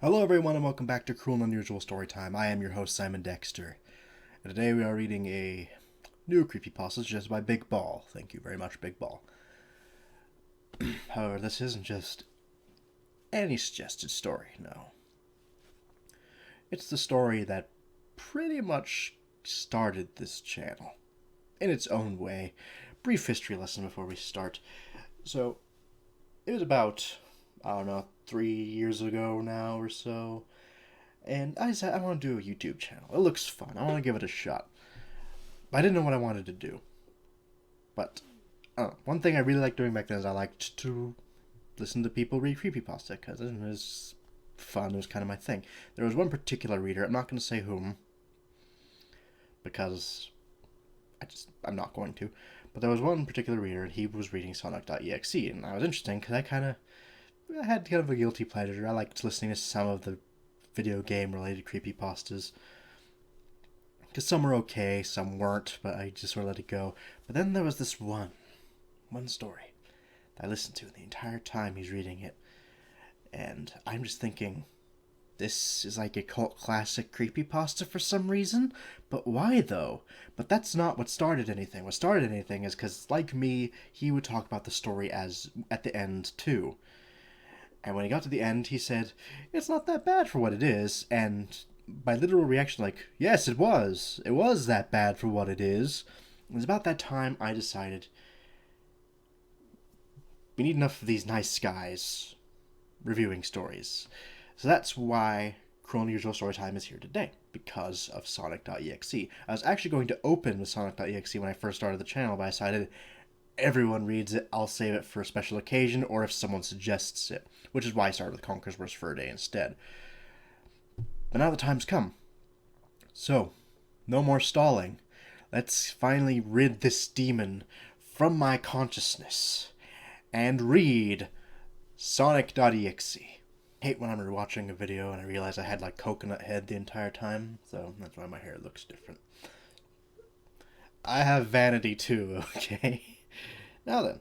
Hello everyone and welcome back to Cruel and Unusual Storytime. I am your host Simon Dexter. And today we are reading a new creepypasta suggested by Big Ball. Thank you very much, Big Ball. However, this isn't just any suggested story, no. It's the story that pretty much started this channel. In its own way. Brief history lesson before we start. So, it was about, 3 years ago now or so. And I said, I want to do a YouTube channel. It looks fun. I want to give it a shot. But I didn't know what I wanted to do. But one thing I really liked doing back then is I liked to listen to people read creepypasta because it was fun. It was kind of my thing. There was one particular reader. I'm not going to say whom because I'm not going to. But there was one particular reader and he was reading Sonic.exe. And that was interesting because I had kind of a guilty pleasure. I liked listening to some of the video game related creepypastas. Because some were okay, some weren't, but I just sort of let it go. But then there was this one story that I listened to the entire time he's reading it. And I'm just thinking, this is like a cult classic creepypasta for some reason? But why though? But that's not what started anything. What started anything is because, like me, he would talk about the story as at the end too. And when he got to the end, he said, it's not that bad for what it is. And my literal reaction, like, yes, it was. It was that bad for what it is. It was about that time I decided, we need enough of these nice guys reviewing stories. So that's why Cruel and Unusual Storytime is here today, because of Sonic.exe. I was actually going to open with Sonic.exe when I first started the channel, but I decided everyone reads it, I'll save it for a special occasion, or if someone suggests it, which is why I started with Conker's Worst Fur Day instead. But now the time's come. So, no more stalling. Let's finally rid this demon from my consciousness and read Sonic.exe. I hate when I'm rewatching a video and I realize I had like coconut head the entire time, so that's why my hair looks different. I have vanity too, okay? Now then,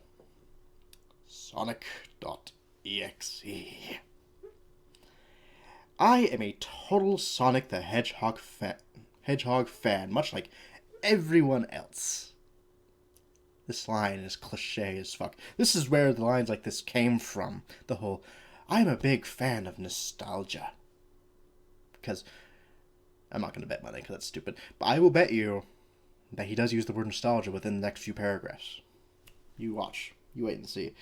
Sonic.exe. I am a total Sonic the Hedgehog fan, much like everyone else. This line is cliche as fuck. This is where the lines like this came from. The whole, I'm a big fan of nostalgia. Because, I'm not going to bet money because that's stupid, but I will bet you that he does use the word nostalgia within the next few paragraphs. You watch. You wait and see.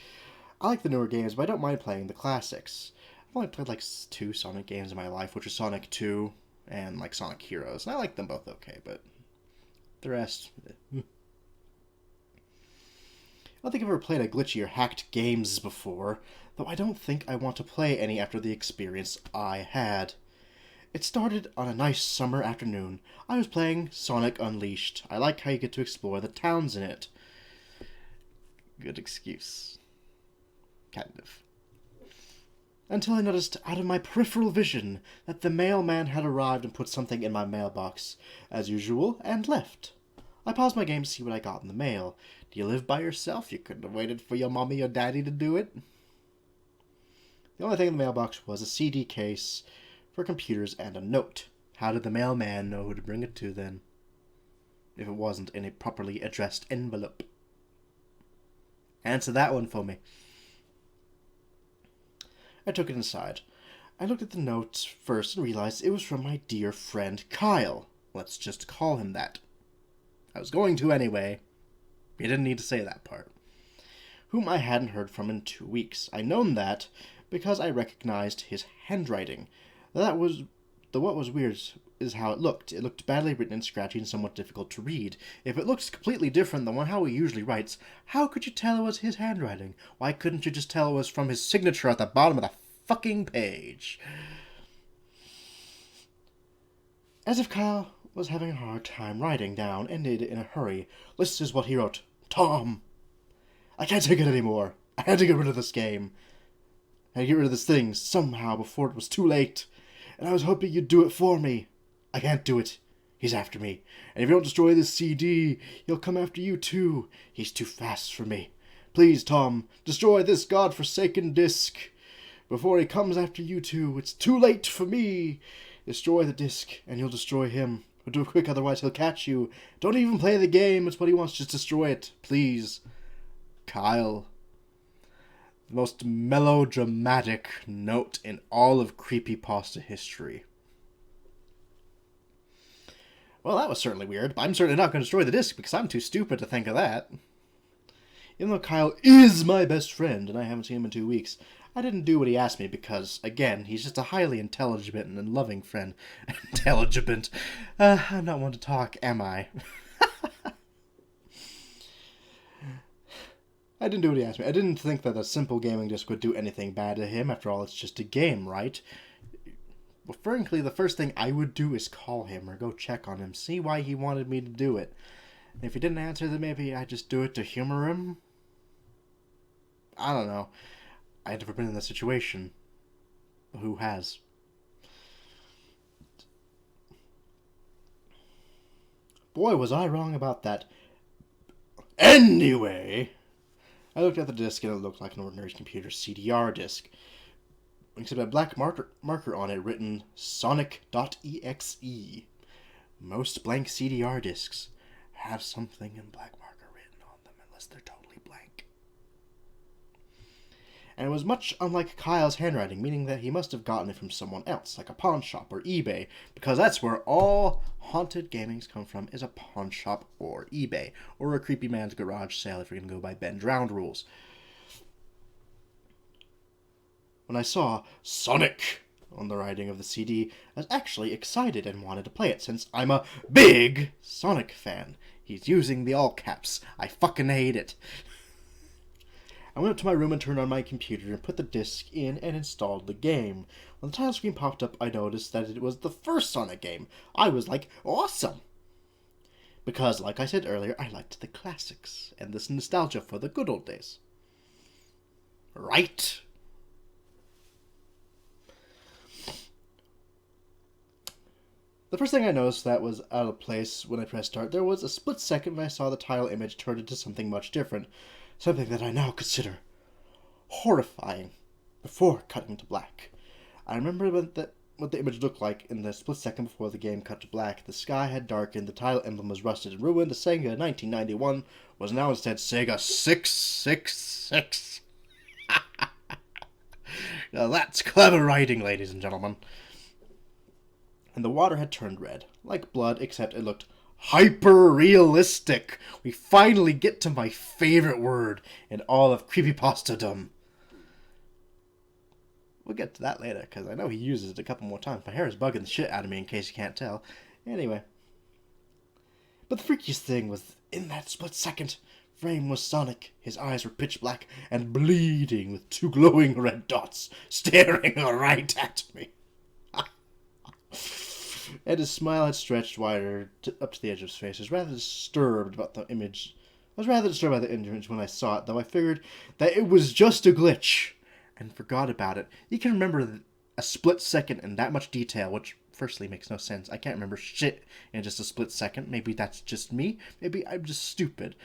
I like the newer games, but I don't mind playing the classics. I've only played like 2 Sonic games in my life, which is Sonic 2 and like Sonic Heroes. And I like them both okay, but the rest... I don't think I've ever played a glitchy or hacked games before, though I don't think I want to play any after the experience I had. It started on a nice summer afternoon. I was playing Sonic Unleashed. I like how you get to explore the towns in it. Good excuse. Kind of. Until I noticed out of my peripheral vision that the mailman had arrived and put something in my mailbox, as usual, and left. I paused my game to see what I got in the mail. Do you live by yourself? You couldn't have waited for your mommy or daddy to do it? The only thing in the mailbox was a CD case for computers and a note. How did the mailman know who to bring it to then? If it wasn't in a properly addressed envelope. Answer that one for me. I took it inside. I looked at the note first and realized it was from my dear friend Kyle. Let's just call him that. I was going to anyway. You didn't need to say that part. Whom I hadn't heard from in 2 weeks. I known that because I recognized his handwriting. What was weird is how it looked. It looked badly written and scratchy and somewhat difficult to read. If it looked completely different than how he usually writes, how could you tell it was his handwriting? Why couldn't you just tell it was from his signature at the bottom of the fucking page? As if Kyle was having a hard time writing down, ended in a hurry. This is what he wrote. Tom, I can't take it anymore. I had to get rid of this game. I had to get rid of this thing somehow before it was too late. And I was hoping you'd do it for me. I can't do it. He's after me. And if you don't destroy this CD, he'll come after you too. He's too fast for me. Please, Tom, destroy this godforsaken disc. Before he comes after you two, it's too late for me. Destroy the disc, and you'll destroy him. But do it quick, otherwise he'll catch you. Don't even play the game. It's what he wants. Just destroy it, please. Kyle. The most melodramatic note in all of creepypasta history. Well, that was certainly weird, but I'm certainly not going to destroy the disc because I'm too stupid to think of that. Even though Kyle is my best friend and I haven't seen him in 2 weeks, I didn't do what he asked me because, again, he's just a highly intelligent and loving friend. Intelligent. I'm not one to talk, am I? I didn't do what he asked me. I didn't think that a simple gaming disc would do anything bad to him. After all, it's just a game, right? Well, frankly, the first thing I would do is call him or go check on him, see why he wanted me to do it. And if he didn't answer, then maybe I'd just do it to humor him? I don't know. I've never been in that situation. Who has? Boy, was I wrong about that. Anyway, I looked at the disc and it looked like an ordinary computer CDR disc, except a black marker on it written Sonic.exe. Most blank CDR discs have something in black marker written on them, unless they're totally blank. And it was much unlike Kyle's handwriting, meaning that he must have gotten it from someone else, like a pawn shop or eBay, because that's where all haunted gamings come from, is a pawn shop or eBay, or a creepy man's garage sale if you're going to go by Ben Drowned rules. When I saw Sonic on the writing of the CD, I was actually excited and wanted to play it, since I'm a big Sonic fan. He's using the all caps. I fucking hate it. I went up to my room and turned on my computer and put the disc in and installed the game. When the title screen popped up, I noticed that it was the first Sonic game. I was like, awesome! Because, like I said earlier, I liked the classics and this nostalgia for the good old days. Right? The first thing I noticed that was out of place when I pressed start, there was a split second when I saw the title image turn into something much different. Something that I now consider horrifying, before cutting to black. I remember what the image looked like in the split second before the game cut to black. The sky had darkened, the title emblem was rusted and ruined, the Sega 1991 was now instead Sega 666. Now that's clever writing, ladies and gentlemen. And the water had turned red, like blood, except it looked hyper-realistic. We finally get to my favorite word in all of creepypastadom. We'll get to that later, because I know he uses it a couple more times. My hair is bugging the shit out of me, in case you can't tell. Anyway. But the freakiest thing was, in that split second frame was Sonic. His eyes were pitch black and bleeding with two glowing red dots staring right at me. And his smile had stretched wider up to the edge of his face. I was rather disturbed by the image when I saw it, though I figured that it was just a glitch and forgot about it. You can remember a split second in that much detail, which firstly makes no sense. I can't remember shit in just a split second. Maybe that's just me. Maybe I'm just stupid.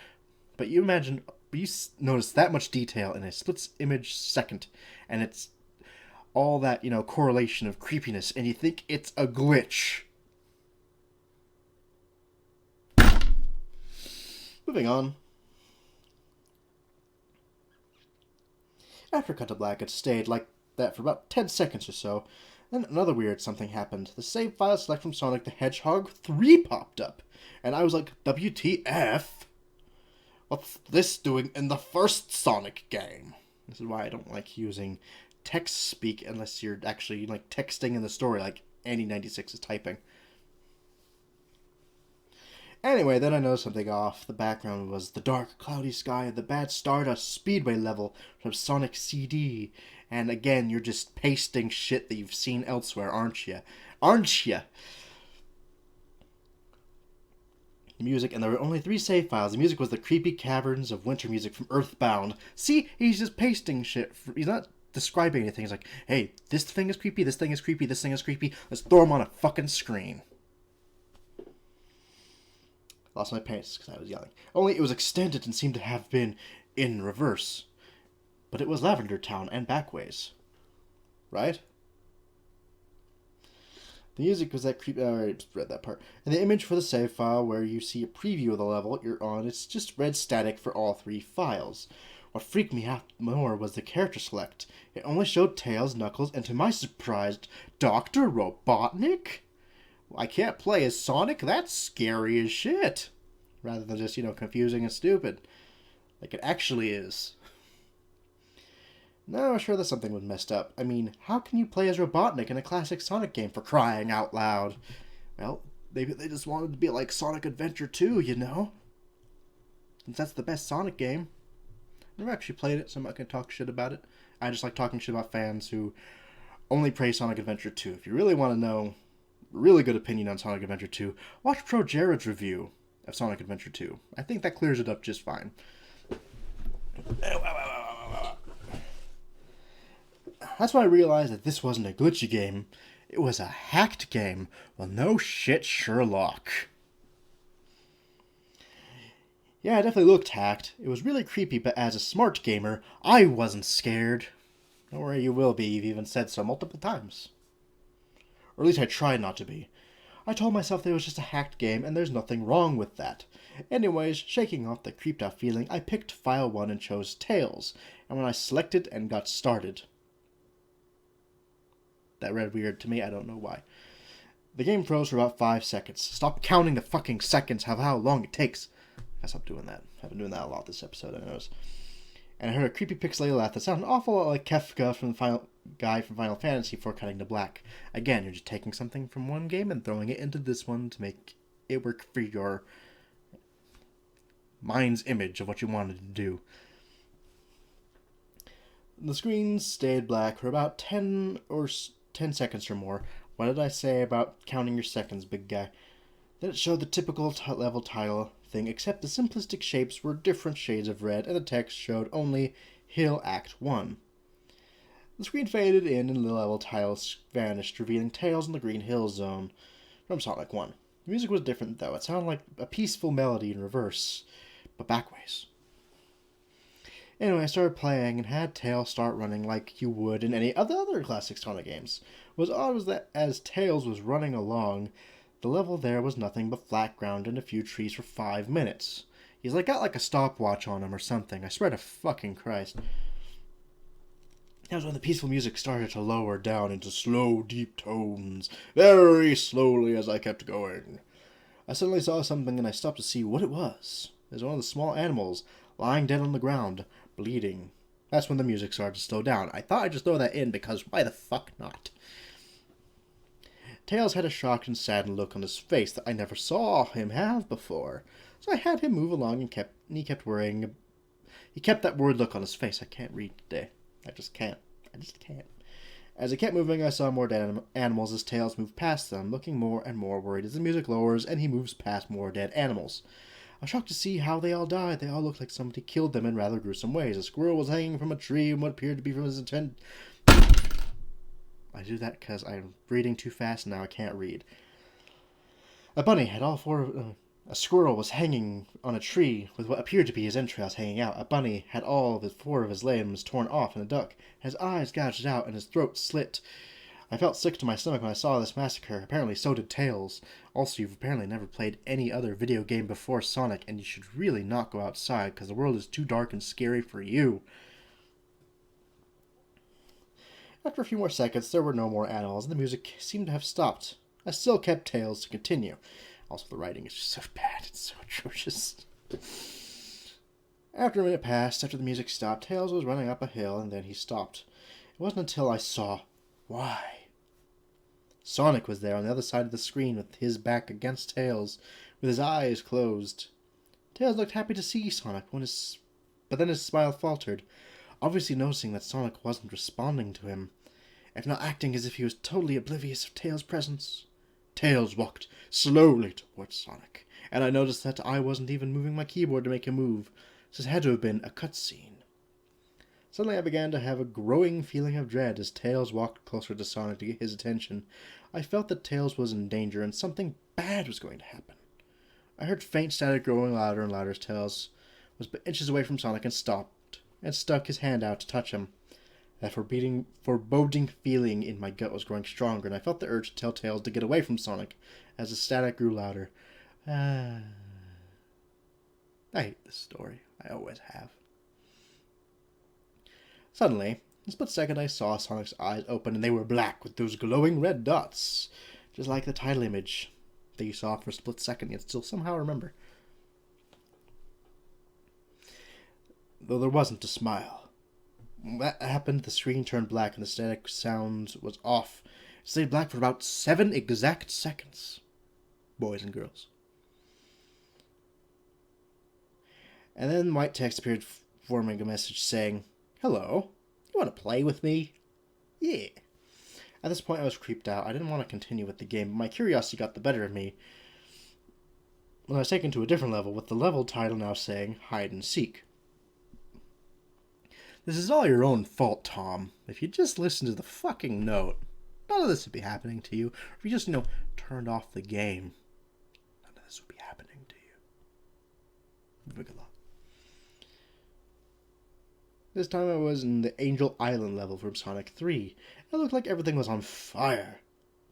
But you notice that much detail in a split image second, and it's all that, correlation of creepiness, and you think it's a glitch. Moving on. After cut to black, it stayed like that for about 10 seconds or so. Then another weird something happened. The save file select from Sonic the Hedgehog 3 popped up. And I was like, WTF? What's this doing in the first Sonic game? This is why I don't like using text speak unless you're actually texting in the story like Andy96 is typing. Anyway, then I noticed something off. The background was the dark, cloudy sky of the Bad Stardust Speedway level from Sonic CD. And again, you're just pasting shit that you've seen elsewhere, aren't you? Aren't you? Music, and there were only 3 save files. The music was the creepy caverns of winter music from Earthbound. See, he's just pasting shit. He's not describing anything. He's like, hey, this thing is creepy, this thing is creepy, this thing is creepy. Let's throw them on a fucking screen. Lost my pace because I was yelling. Only it was extended and seemed to have been in reverse. But it was Lavender Town and backways. right? The music was that creep. I already read that part. And the image for the save file, where you see a preview of the level you're on, it's just red static for all 3 files. What freaked me out more was the character select. It only showed Tails, Knuckles, and to my surprise, Dr. Robotnik? I can't play as Sonic? That's scary as shit. Rather than just, confusing and stupid. Like it actually is. No, sure that something was messed up. I mean, how can you play as Robotnik in a classic Sonic game, for crying out loud? Well, maybe they just wanted to be like Sonic Adventure 2, Since that's the best Sonic game. Never actually played it, so I'm not going to talk shit about it. I just like talking shit about fans who only praise Sonic Adventure 2. If you really want to know a really good opinion on Sonic Adventure 2, watch Pro Jared's review of Sonic Adventure 2. I think that clears it up just fine. That's when I realized that this wasn't a glitchy game. It was a hacked game. Well, no shit, Sherlock. Yeah, it definitely looked hacked. It was really creepy, but as a smart gamer, I wasn't scared. Don't worry, you will be. You've even said so multiple times. Or at least I tried not to be. I told myself that it was just a hacked game, and there's nothing wrong with that. Anyways, shaking off the creeped out feeling, I picked File 1 and chose Tails. And when I selected and got started... That read weird to me, I don't know why. The game froze for about 5 seconds. Stop counting the fucking seconds of how long it takes. I stopped doing that. I've been doing that a lot this episode, I noticed. And I heard a creepy pixelated laugh that sounded an awful lot like Kefka from the guy from Final Fantasy before cutting to black. Again, you're just taking something from one game and throwing it into this one to make it work for your mind's image of what you wanted to do. The screen stayed black for about 10 seconds or more. What did I say about counting your seconds, big guy? Then it showed the typical level title thing, except the simplistic shapes were different shades of red, and the text showed only Hill Act 1. The screen faded in, and the level title vanished, revealing Tails in the Green Hill Zone from Sonic 1. The music was different, though. It sounded like a peaceful melody in reverse, but backways. Anyway, I started playing and had Tails start running like you would in any of the other classic Sonic games. What was odd was that as Tails was running along, the level there was nothing but flat ground and a few trees for 5 minutes. He's got a stopwatch on him or something. I swear to fucking Christ. That was when the peaceful music started to lower down into slow, deep tones, very slowly as I kept going. I suddenly saw something and I stopped to see what it was. It was one of the small animals lying dead on the ground, bleeding. That's when the music started to slow down. I thought I'd just throw that in because why the fuck not? Tails had a shocked and saddened look on his face that I never saw him have before. So I had him move along and he kept worrying. He kept that worried look on his face. I can't read today. I just can't. As he kept moving, I saw more dead animals as Tails moved past them, looking more and more worried as the music lowers and he moves past more dead animals. I was shocked to see how they all died. They all looked like somebody killed them in rather gruesome ways. A squirrel was hanging from a tree in what appeared to be from his intent. I do that because I'm reading too fast and now I can't read. A bunny had all four... A squirrel was hanging on a tree with what appeared to be his entrails hanging out. A bunny had all of 4 of his limbs torn off, and a duck had his eyes gouged out and his throat slit. I felt sick to my stomach when I saw this massacre. Apparently so did Tails. Also, you've apparently never played any other video game before Sonic, and you should really not go outside because the world is too dark and scary for you. After a few more seconds, there were no more animals, and the music seemed to have stopped. I still kept Tails to continue. Also, the writing is just so bad. It's so atrocious. After a minute passed, after the music stopped, Tails was running up a hill, and then he stopped. It wasn't until I saw why. Sonic was there on the other side of the screen with his back against Tails, with his eyes closed. Tails looked happy to see Sonic, but then his smile faltered, obviously noticing that Sonic wasn't responding to him, if not acting as if he was totally oblivious of Tails' presence. Tails walked slowly towards Sonic, and I noticed that I wasn't even moving my keyboard to make him move. This had to have been a cutscene. Suddenly I began to have a growing feeling of dread as Tails walked closer to Sonic to get his attention. I felt that Tails was in danger and something bad was going to happen. I heard faint static growing louder and louder as Tails was but inches away from Sonic and stopped and stuck his hand out to touch him. That foreboding feeling in my gut was growing stronger, and I felt the urge to tell Tails to get away from Sonic as the static grew louder. I hate this story. I always have. Suddenly, in a split second, I saw Sonic's eyes open, and they were black with those glowing red dots, just like the title image that you saw for a split second, yet still somehow remember. Though there wasn't a smile. When that happened, the screen turned black, and the static sound was off. It stayed black for about 7 exact seconds. Boys and girls. And then white text appeared, forming a message saying, "Hello, you want to play with me?" Yeah. At this point, I was creeped out. I didn't want to continue with the game, but my curiosity got the better of me when I was taken to a different level, with the level title now saying, "Hide and Seek." This is all your own fault, Tom. If you just listened to the fucking note, none of this would be happening to you. If you just, turned off the game, none of this would be happening to you. Big a lot. This time I was in the Angel Island level from Sonic 3. It looked like everything was on fire.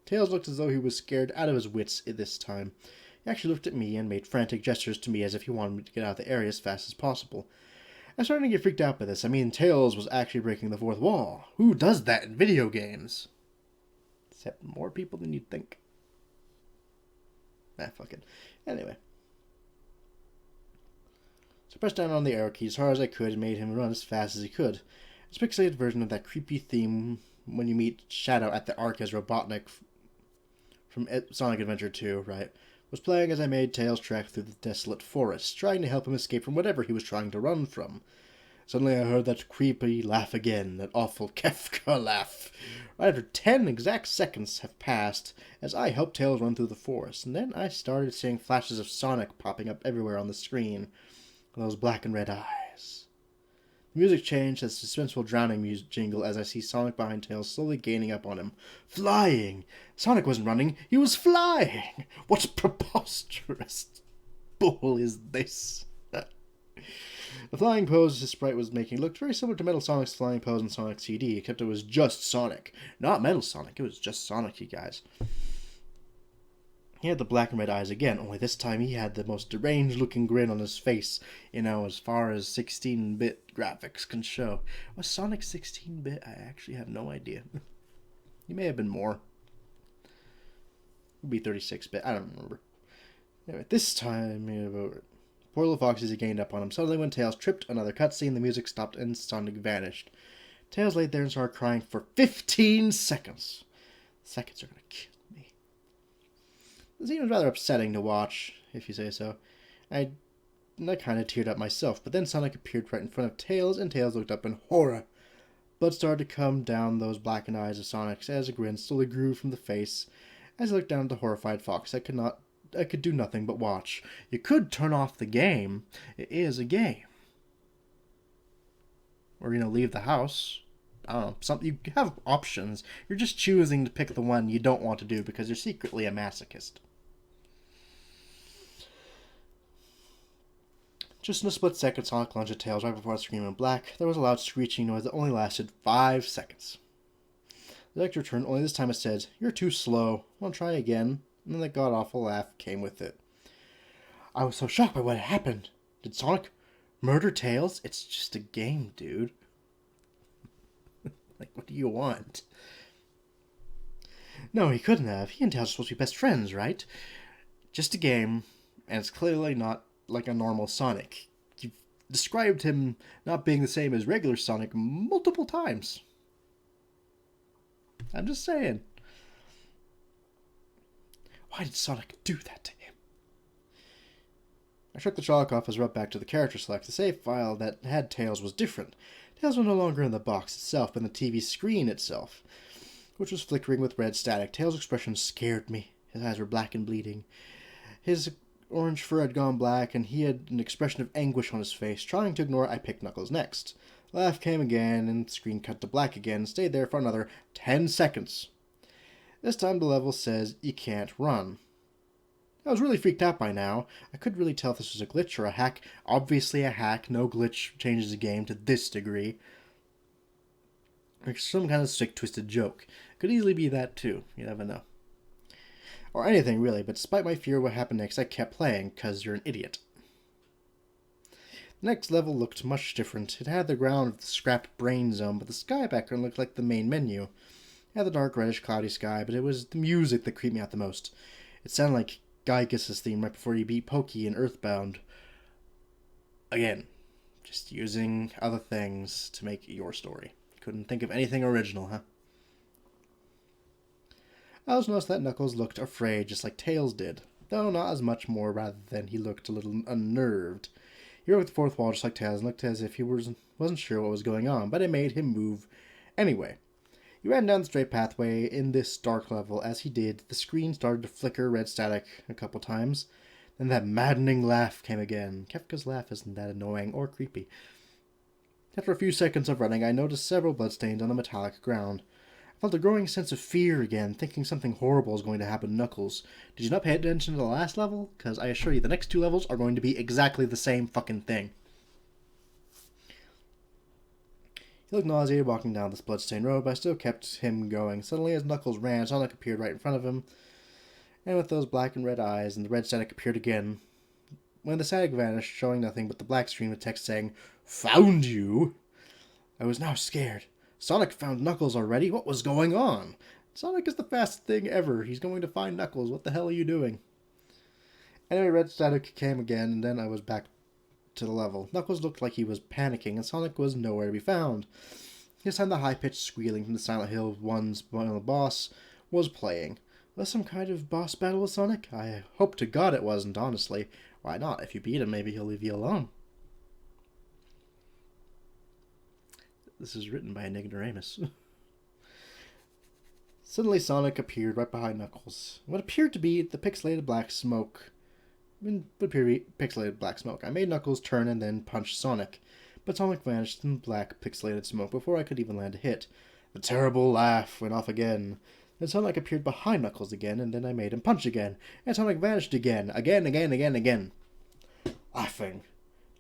Tails looked as though he was scared out of his wits this time. He actually looked at me and made frantic gestures to me as if he wanted me to get out of the area as fast as possible. I was starting to get freaked out by this. I mean, Tails was actually breaking the fourth wall. Who does that in video games? Except more people than you'd think. Fuck it. Anyway. So I pressed down on the arrow key as hard as I could and made him run as fast as he could. It's a pixelated version of that creepy theme when you meet Shadow at the Ark as Robotnik from Sonic Adventure 2, right? Was playing as I made Tails trek through the desolate forest, trying to help him escape from whatever he was trying to run from. Suddenly I heard that creepy laugh again, that awful Kefka laugh. Right after 10 exact seconds have passed as I helped Tails run through the forest, and then I started seeing flashes of Sonic popping up everywhere on the screen. Those black and red eyes. The music changed as suspenseful drowning music jingle as I see Sonic behind Tails slowly gaining up on him. Flying! Sonic wasn't running, he was flying! What preposterous bull is this? The flying pose his sprite was making looked very similar to Metal Sonic's flying pose in Sonic CD, except it was just Sonic. Not Metal Sonic, it was just Sonic, you guys. He had the black and red eyes again, only this time he had the most deranged-looking grin on his face, as far as 16-bit graphics can show. Was Sonic 16-bit? I actually have no idea. He may have been more. It'd be 36-bit, I don't remember. Anyway, this time, poor little foxes he gained up on him. Suddenly, when Tails tripped another cutscene, the music stopped and Sonic vanished. Tails laid there and started crying for 15 seconds. Seconds are gonna kill. The scene was rather upsetting to watch, if you say so. I kind of teared up myself, but then Sonic appeared right in front of Tails, and Tails looked up in horror. Blood started to come down those blackened eyes of Sonic's as a grin slowly grew from the face. As I looked down at the horrified fox, I could do nothing but watch. You could turn off the game. It is a game. Or, leave the house. I don't know. You have options. You're just choosing to pick the one you don't want to do because you're secretly a masochist. Just in a split second, Sonic lunged at Tails right before the screen went black. There was a loud screeching noise that only lasted 5 seconds. The deck returned, only this time it said, "You're too slow. Want to try again?" And then the god-awful laugh came with it. I was so shocked by what had happened. Did Sonic murder Tails? It's just a game, dude. What do you want? No, he couldn't have. He and Tails are supposed to be best friends, right? Just a game, and it's clearly not like a normal Sonic. You've described him not being the same as regular Sonic multiple times. I'm just saying. Why did Sonic do that to him? I shook the chalk off as I went back to the character select. The save file that had Tails was different. Tails was no longer in the box itself, but in the TV screen itself, which was flickering with red static. Tails' expression scared me. His eyes were black and bleeding. His orange fur had gone black, and he had an expression of anguish on his face. Trying to ignore it, I picked Knuckles next. The laugh came again, and the screen cut to black again, and stayed there for another 10 seconds. This time the level says, "You can't run." I was really freaked out by now. I couldn't really tell if this was a glitch or a hack. Obviously a hack. No glitch changes the game to this degree. Or some kind of sick, twisted joke. Could easily be that too. You never know. Or anything, really, but despite my fear of what happened next, I kept playing, because you're an idiot. The next level looked much different. It had the ground of the scrapped brain zone, but the sky background looked like the main menu. It had the dark, reddish, cloudy sky, but it was the music that creeped me out the most. It sounded like Geiger's theme right before you beat Pokey in Earthbound. Again, just using other things to make your story. Couldn't think of anything original, huh? I also noticed that Knuckles looked afraid, just like Tails did, though not as much more, rather than he looked a little unnerved. He broke the fourth wall just like Tails and looked as if he wasn't sure what was going on, but it made him move anyway. He ran down the straight pathway in this dark level. As he did, the screen started to flicker red static a couple times. Then that maddening laugh came again. Kefka's laugh isn't that annoying or creepy. After a few seconds of running, I noticed several bloodstains on the metallic ground. I felt a growing sense of fear again, thinking something horrible is going to happen to Knuckles. Did you not pay attention to the last level? Because I assure you, the next two levels are going to be exactly the same fucking thing. He looked nauseated walking down this bloodstained road, but I still kept him going. Suddenly, as Knuckles ran, Sonic appeared right in front of him, and with those black and red eyes, and the red static appeared again. When the static vanished, showing nothing but the black screen with text saying, "Found you!" I was now scared. Sonic found Knuckles already? What was going on? Sonic is the fastest thing ever. He's going to find Knuckles. What the hell are you doing? Anyway, red static came again, and then I was back to the level. Knuckles looked like he was panicking, and Sonic was nowhere to be found. This time the high-pitched squealing from the Silent Hill 1's boss was playing. Was some kind of boss battle with Sonic? I hope to God it wasn't, honestly. Why not? If you beat him, maybe he'll leave you alone. This is written by an ignoramus. Suddenly Sonic appeared right behind Knuckles. What appeared to be the pixelated black smoke. I made Knuckles turn and then punch Sonic, but Sonic vanished in black pixelated smoke before I could even land a hit. The terrible laugh went off again. Then Sonic appeared behind Knuckles again, and then I made him punch again, and Sonic vanished again. Again. Laughing.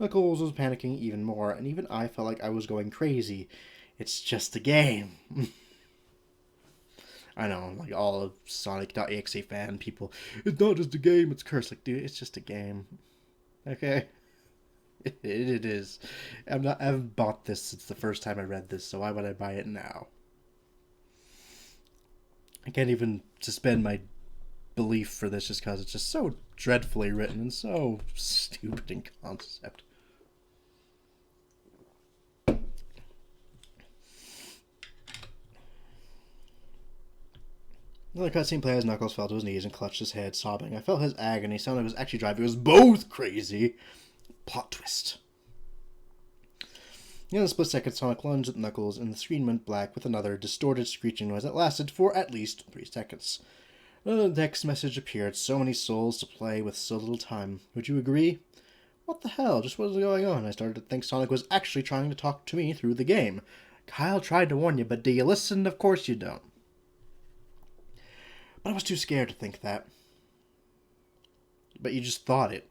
Knuckles was panicking even more, and even I felt like I was going crazy. It's just a game. I know, like all of Sonic.exe fan people, it's not just a game, it's cursed. Like, dude, it's just a game. Okay? It is. I haven't bought this since the first time I read this, so why would I buy it now? I can't even suspend my belief for this just because it's just so dreadfully written and so stupid in concept. Another cutscene play as Knuckles fell to his knees and clutched his head, sobbing. I felt his agony. Sonic was actually driving. It was both crazy. Plot twist. In a split second, Sonic lunged at Knuckles, and the screen went black with another distorted screeching noise that lasted for at least 3 seconds. Another text message appeared. So many souls to play with so little time. Would you agree? What the hell? Just what was going on? I started to think Sonic was actually trying to talk to me through the game. Kyle tried to warn you, but do you listen? Of course you don't. But I was too scared to think that. But you just thought it.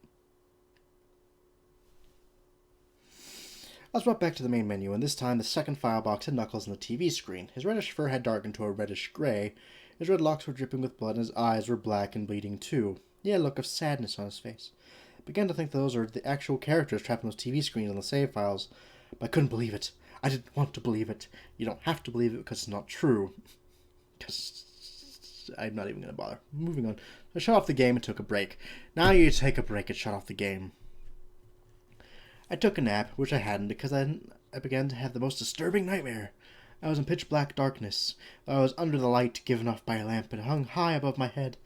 I was brought back to the main menu, and this time the second file box had Knuckles on the TV screen. His reddish fur had darkened to a reddish gray. His red locks were dripping with blood, and his eyes were black and bleeding too. He had a look of sadness on his face. I began to think those are the actual characters trapped on those TV screens on the save files. But I couldn't believe it. I didn't want to believe it. You don't have to believe it because it's not true. Because I'm not even going to bother. Moving on. I shut off the game and took a break. Now you take a break and shut off the game. I took a nap, which I hadn't, because I began to have the most disturbing nightmare. I was in pitch black darkness. I was under the light given off by a lamp and hung high above my head.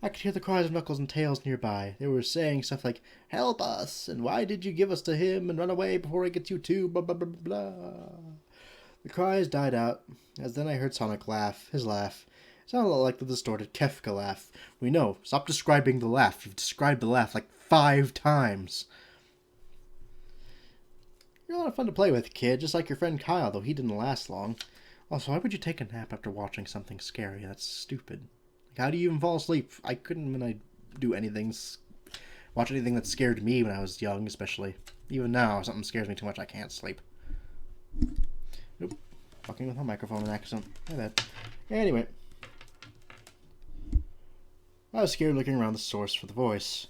I could hear the cries of Knuckles and Tails nearby. They were saying stuff like, "Help us!" and "Why did you give us to him?" and "Run away before he gets you too," blah blah blah blah. The cries died out, as then I heard Sonic laugh. His laugh. It sounded a lot like the distorted Kefka laugh. We know. Stop describing the laugh. You've described the laugh like 5 times. You're a lot of fun to play with, kid, just like your friend Kyle, though he didn't last long. Also, why would you take a nap after watching something scary? That's stupid. Like, how do you even fall asleep? I couldn't when I watch anything that scared me when I was young, especially. Even now, if something scares me too much, I can't sleep. Nope. Fucking with my microphone on accident. My bad. Anyway. I was scared looking around the source for the voice.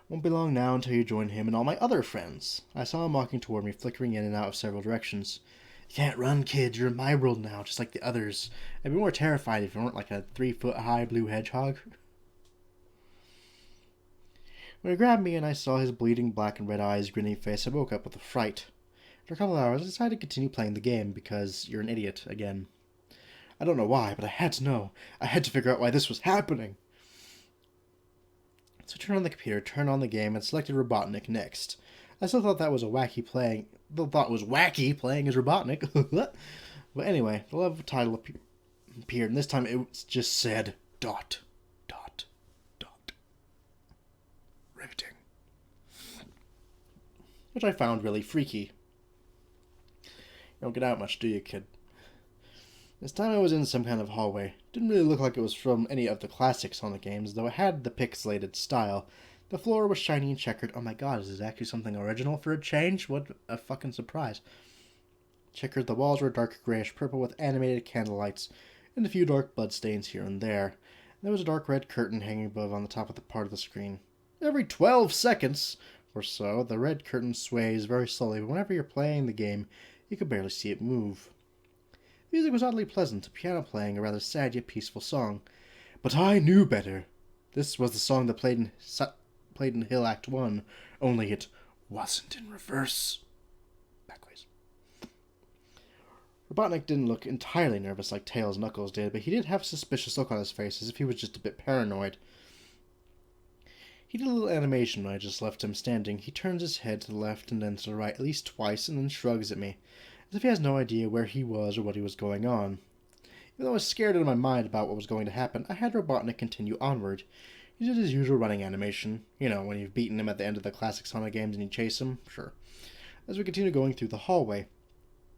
Won't be long now until you join him and all my other friends. I saw him walking toward me, flickering in and out of several directions. You can't run, kid. You're in my world now, just like the others. I'd be more terrified if you weren't like a 3-foot-high blue hedgehog. When he grabbed me and I saw his bleeding black and red eyes, grinning face, I woke up with a fright. After a couple of hours, I decided to continue playing the game because you're an idiot again. I don't know why, but I had to know. I had to figure out why this was happening. So I turned on the computer, turned on the game, and selected Robotnik next. I still thought that was wacky playing as Robotnik. But anyway, the level title appeared, and this time it just said ... Riveting. Which I found really freaky. You don't get out much, do you, kid? This time I was in some kind of hallway. Didn't really look like it was from any of the classic Sonic games, though it had the pixelated style. The floor was shiny and checkered. Oh my god, is this actually something original for a change? What a fucking surprise. Checkered, the walls were dark grayish-purple with animated candle lights, and a few dark bloodstains here and there. There was a dark red curtain hanging above on the top of the part of the screen. Every 12 seconds or so, the red curtain sways very slowly, but whenever you're playing the game, you could barely see it move. The music was oddly pleasant, piano playing a rather sad yet peaceful song. But I knew better. This was the song that played in Hill Act 1, only it wasn't in reverse. Backways. Robotnik didn't look entirely nervous like Tails' Knuckles did, but he did have a suspicious look on his face, as if he was just a bit paranoid. He did a little animation when I just left him standing. He turns his head to the left and then to the right at least twice, and then shrugs at me, as if he has no idea where he was or what he was going on. Even though I was scared out of my mind about what was going to happen, I had Robotnik continue onward. He did his usual running animation. You know, when you've beaten him at the end of the classic Sonic games and you chase him? Sure. As we continue going through the hallway.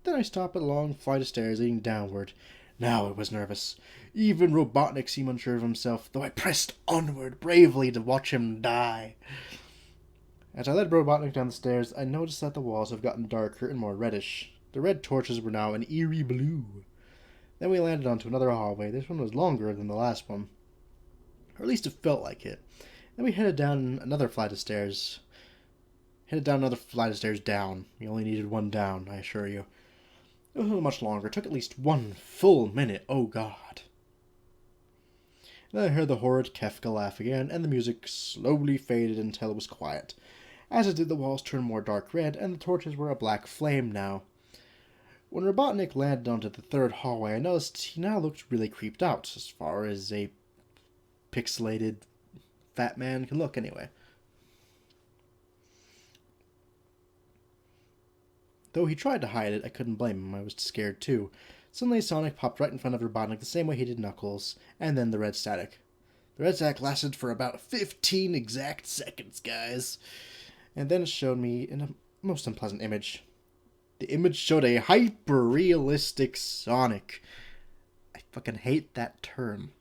Then I stopped at a long flight of stairs leading downward. Now I was nervous. Even Robotnik seemed unsure of himself, though I pressed onward bravely to watch him die. As I led Robotnik down the stairs, I noticed that the walls have gotten darker and more reddish. The red torches were now an eerie blue. Then we landed onto another hallway. This one was longer than the last one. Or at least it felt like it. Then we headed down another flight of stairs. Down. You only needed one down, I assure you. It wasn't much longer. It took at least 1 full minute. Oh, God. Then I heard the horrid Kefka laugh again, and the music slowly faded until it was quiet. As it did, the walls turned more dark red, and the torches were a black flame now. When Robotnik landed onto the third hallway, I noticed he now looked really creeped out, as far as a pixelated fat man can look anyway. Though he tried to hide it, I couldn't blame him. I was scared too. Suddenly Sonic popped right in front of Robotnik the same way he did Knuckles, and then the red static. The red static lasted for about 15 exact seconds, guys. And then it showed me in a most unpleasant image. The image showed a hyper-realistic Sonic. I fucking hate that term.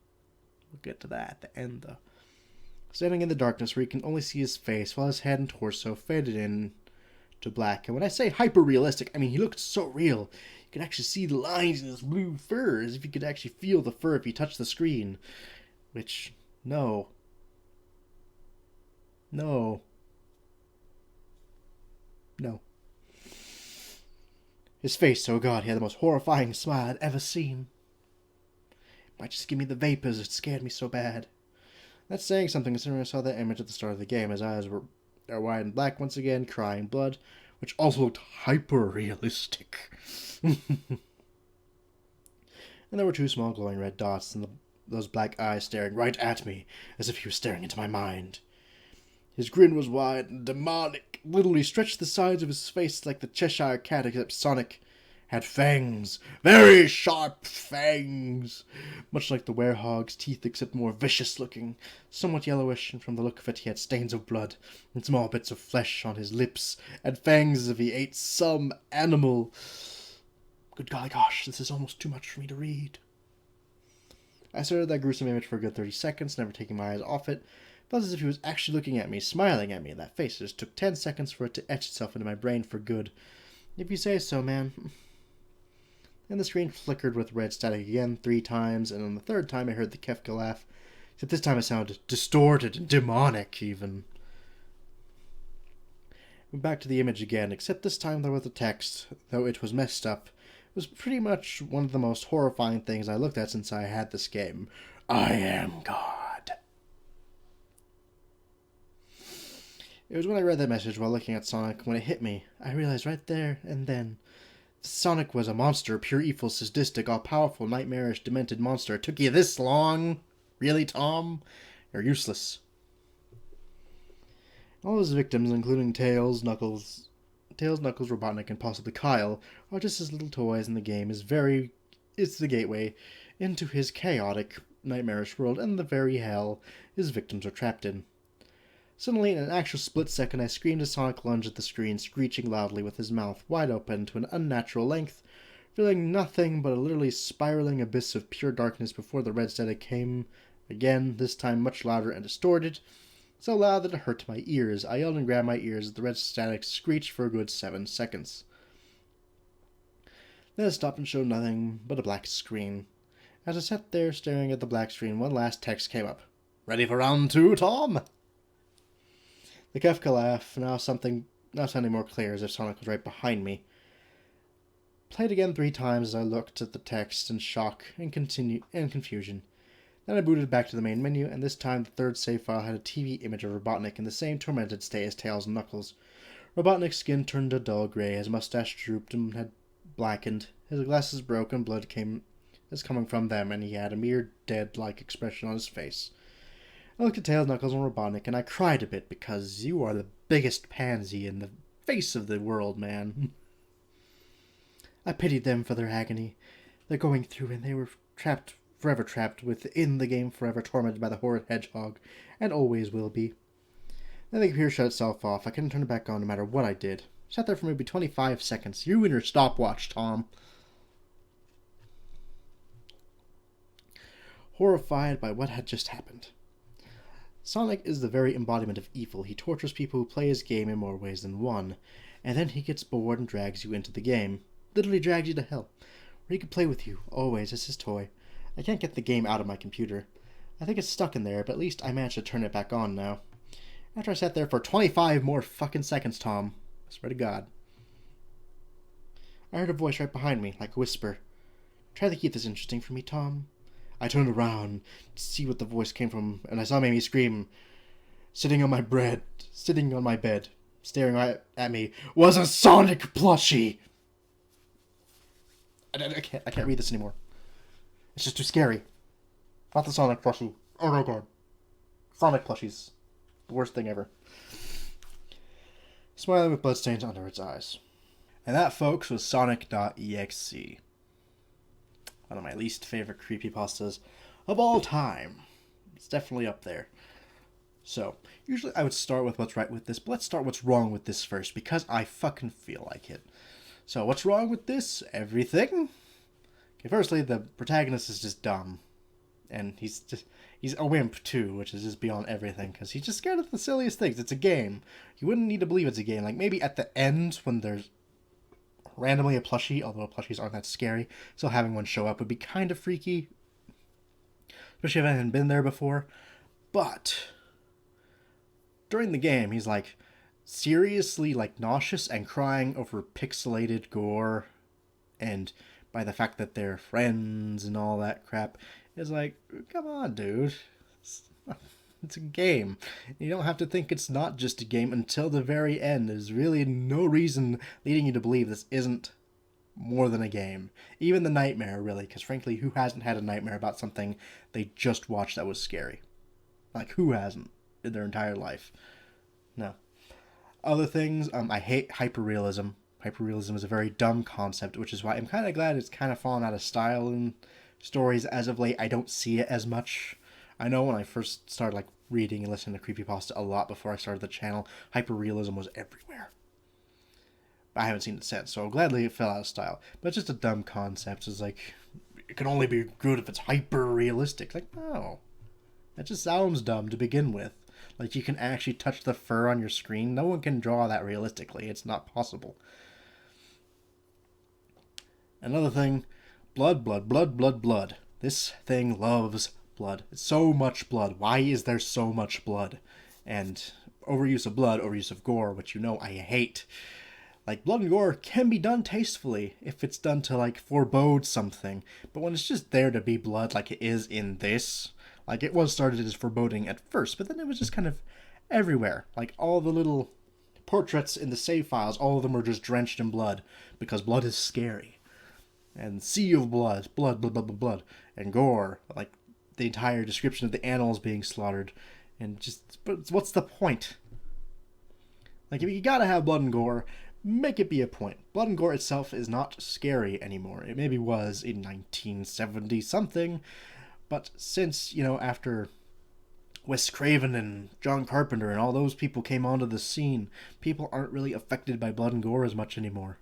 We'll get to that at the end, though. Standing in the darkness where you can only see his face while his head and torso faded in to black. And when I say hyper-realistic, I mean he looked so real. You could actually see the lines in his blue fur, as if you could actually feel the fur if you touched the screen. Which, no. No. No. His face, oh god, he had the most horrifying smile I'd ever seen. It might just give me the vapors, it scared me so bad. That's saying something considering I saw that image at the start of the game. His eyes were wide and black once again, crying blood, which also looked hyper-realistic. And there were 2 small glowing red dots, and those black eyes staring right at me, as if he was staring into my mind. His grin was wide and demonic, literally stretched the sides of his face like the Cheshire Cat, except Sonic had fangs, very sharp fangs, much like the werehog's teeth, except more vicious looking, somewhat yellowish, and from the look of it he had stains of blood, and small bits of flesh on his lips, and fangs as if he ate some animal. Good golly gosh, this is almost too much for me to read. I stared at that gruesome image for a good 30 seconds, never taking my eyes off it. Felt as if he was actually looking at me, smiling at me, and that face. It just took 10 seconds for it to etch itself into my brain for good. If you say so, man. and the screen flickered with red static again 3 times, and on the 3rd time I heard the Kefka laugh, except this time it sounded distorted and demonic even. Went back to the image again, except this time there was the text, though it was messed up. It was pretty much one of the most horrifying things I looked at since I had this game. I am God. It was when I read that message while looking at Sonic when it hit me. I realized right there and then Sonic was a monster, pure evil, sadistic, all-powerful, nightmarish, demented monster. It took you this long? Really, Tom? You're useless. All his victims, including Tails, Knuckles, Robotnik, and possibly Kyle, are just his little toys, and the game is the gateway into his chaotic, nightmarish world and the very hell his victims are trapped in. Suddenly, in an actual split second, I screamed as Sonic lunged at the screen, screeching loudly with his mouth wide open to an unnatural length, feeling nothing but a literally spiraling abyss of pure darkness before the red static came again, this time much louder and distorted, so loud that it hurt my ears. I yelled and grabbed my ears as the red static screeched for a good 7 seconds. Then it stopped and showed nothing but a black screen. As I sat there staring at the black screen, one last text came up. "Ready for round 2, Tom?" The Kefka laugh, now sounding more clear as if Sonic was right behind me, played again 3 times as I looked at the text in shock and confusion. Then I booted back to the main menu, and this time the 3rd save file had a TV image of Robotnik in the same tormented state as Tails and Knuckles. Robotnik's skin turned a dull gray, his mustache drooped and had blackened, his glasses broke and blood was coming from them, and he had a mere dead-like expression on his face. I looked at Tails, Knuckles, and Robotnik, and I cried a bit, because you are the biggest pansy in the face of the world, man. I pitied them for their agony. They're going through, and they were forever trapped within the game, forever tormented by the horrid hedgehog, and always will be. Then the computer shut itself off. I couldn't turn it back on no matter what I did. Sat there for maybe 25 seconds. You and your stopwatch, Tom. Horrified by what had just happened. Sonic is the very embodiment of evil. He tortures people who play his game in more ways than one, and then he gets bored and drags you into the game. Literally drags you to hell, where he can play with you, always, as his toy. I can't get the game out of my computer. I think it's stuck in there, but at least I managed to turn it back on now. After I sat there for 25 more fucking seconds, Tom. I swear to God. I heard a voice right behind me, like a whisper. "Try to keep this interesting for me, Tom." I turned around to see what the voice came from, and I saw Mamie scream. Sitting on my bed, staring right at me, was a Sonic plushie! I can't read this anymore. It's just too scary. Not the Sonic plushie. Oh my God. Sonic plushies. The worst thing ever. Smiling with bloodstains under its eyes. And that, folks, was Sonic.exe. One of my least favorite creepypastas of all time. It's definitely up there. So, usually I would start with what's right with this, but let's start what's wrong with this first, because I fucking feel like it. So, what's wrong with this? Everything? Okay, firstly, the protagonist is just dumb. And he's a wimp, too, which is just beyond everything, because he's just scared of the silliest things. It's a game. You wouldn't need to believe it's a game. Like, maybe at the end, when there's randomly a plushie, although plushies aren't that scary, so having one show up would be kind of freaky. Especially if I hadn't been there before. But during the game, he's, like, seriously, like, nauseous and crying over pixelated gore, and by the fact that they're friends and all that crap. It's like, come on, dude. It's a game. You don't have to think it's not just a game until the very end. There's really no reason leading you to believe this isn't more than a game. Even the nightmare, really, because frankly, who hasn't had a nightmare about something they just watched that was scary? Like, who hasn't in their entire life? No. Other things, I hate hyperrealism. Hyperrealism is a very dumb concept, which is why I'm kind of glad it's kind of fallen out of style in stories as of late. I don't see it as much. I know when I first started like reading and listening to creepypasta a lot before I started the channel, hyperrealism was everywhere. I haven't seen it since, so gladly it fell out of style. But it's just a dumb concept. It's like, it can only be good if it's hyper-realistic. Like, no. That just sounds dumb to begin with. Like, you can actually touch the fur on your screen. No one can draw that realistically. It's not possible. Another thing, Blood, blood, blood, blood, blood. This thing loves blood. It's so much blood. Why is there so much blood? And overuse of blood, overuse of gore, which you know I hate. Like, blood and gore can be done tastefully if it's done to, like, forebode something. But when it's just there to be blood, like it is in this, like, it was started as foreboding at first, but then it was just kind of everywhere. Like, all the little portraits in the save files, all of them were just drenched in blood, because blood is scary. And sea of blood, blood, blood, blood, blood, blood, and gore, like, the entire description of the animals being slaughtered, and just, but what's the point? Like, if you gotta have blood and gore, make it be a point. Blood and gore itself is not scary anymore. It maybe was in 1970 something, but since, you know, after Wes Craven and John Carpenter and all those people came onto the scene, people aren't really affected by blood and gore as much anymore.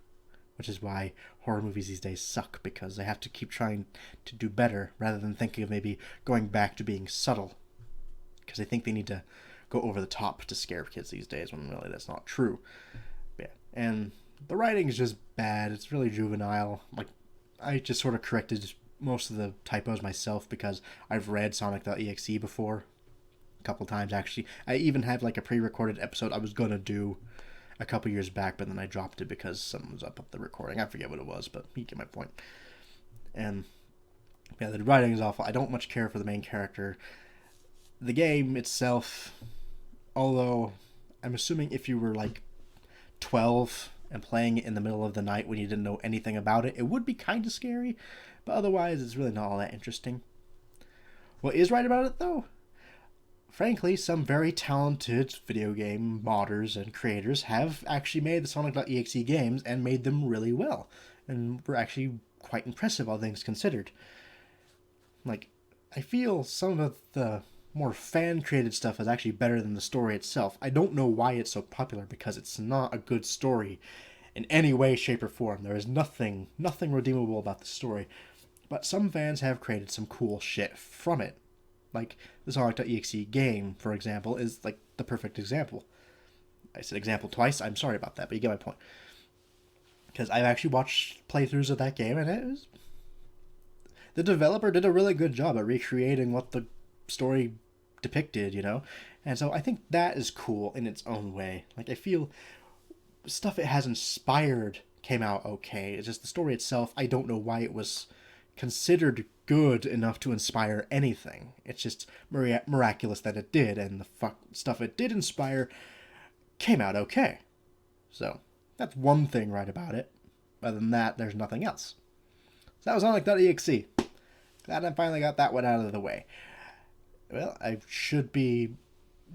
Which is why horror movies these days suck, because they have to keep trying to do better rather than thinking of maybe going back to being subtle. Because they think they need to go over the top to scare kids these days, when really that's not true. Yeah. And the writing is just bad. It's really juvenile. Like, I just sort of corrected most of the typos myself because I've read Sonic.exe before. A couple times, actually. I even had, like, a pre-recorded episode I was going to do a couple years back, but then I dropped it because someone was up the recording. I forget what it was, but you get my point. And, yeah, the writing is awful. I don't much care for the main character. The game itself, although I'm assuming if you were, like, 12 and playing it in the middle of the night when you didn't know anything about it, it would be kind of scary, but otherwise it's really not all that interesting. What is right about it, though? Frankly, some very talented video game modders and creators have actually made the Sonic.exe games and made them really well, and were actually quite impressive, all things considered. Like, I feel some of the more fan-created stuff is actually better than the story itself. I don't know why it's so popular, because it's not a good story in any way, shape, or form. There is nothing redeemable about the story, but some fans have created some cool shit from it. Like, the Sonic.exe game, for example, is, like, the perfect example. I said example twice, I'm sorry about that, but you get my point. Because I've actually watched playthroughs of that game, and it was... The developer did a really good job at recreating what the story depicted, you know? And so I think that is cool in its own way. Like, I feel stuff it has inspired came out okay. It's just the story itself, I don't know why it was considered good enough to inspire anything. It's just miraculous that it did, and the stuff it did inspire came out okay. So, that's one thing right about it. Other than that, there's nothing else. So that was Sonic.exe. Glad I finally got that one out of the way. Well, I should be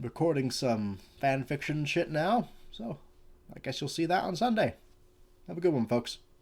recording some fan fiction shit now, so I guess you'll see that on Sunday. Have a good one, folks.